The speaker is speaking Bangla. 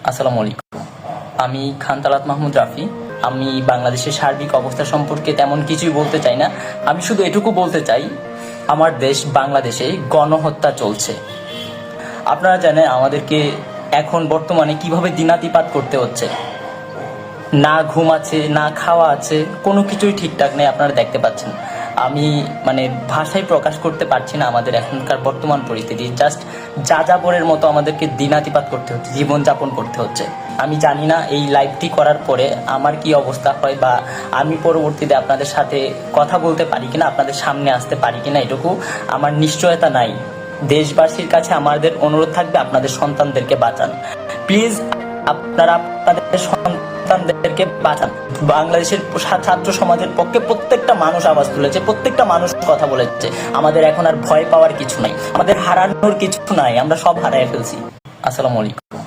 আসসালামু আলাইকুম। আমি খান তালাত মাহমুদ রাফি। আমি বাংলাদেশের সার্বিক অবস্থা সম্পর্কে তেমন কিছুই বলতে চাই না। আমি শুধু এটুকু বলতে চাই, আমার দেশ বাংলাদেশে গণহত্যা চলছে। আপনারা জানেন আমাদেরকে এখন বর্তমানে কিভাবে দিনাতিপাত করতে হচ্ছে। না ঘুম আছে, না খাওয়া আছে, কোনো কিছুই ঠিকঠাক নেই, আপনারা দেখতে পাচ্ছেন। আমি ভাষায় প্রকাশ করতে পারছি না আমাদের এখনকার বর্তমান পরিস্থিতি। জাস্ট যাযাবরের মতো আমাদেরকে দিনাতিপাত করতে হচ্ছে, জীবনযাপন করতে হচ্ছে। আমি জানি না এই লাইভটি করার পরে আমার কি অবস্থা হয়, বা আমি পরবর্তীতে আপনাদের সাথে কথা বলতে পারি কিনা, আপনাদের সামনে আসতে পারি কিনা, এটুকু আমার নিশ্চয়তা নাই। দেশবাসীর কাছে আমাদের অনুরোধ থাকবে, আপনাদের সন্তানদেরকে বাঁচান প্লিজ। আপনারা আপনাদের সন্তানদেরকে বাঁচান। বাংলাদেশের ছাত্র সমাজের পক্ষে প্রত্যেকটা মানুষ আওয়াজ তুলেছে, প্রত্যেকটা মানুষ কথা বলেছে। আমাদের এখন আর ভয় পাওয়ার কিছু নাই, আমাদের হারানোর কিছু নাই, আমরা সব হারাই ফেলছি। আসসালামু আলাইকুম।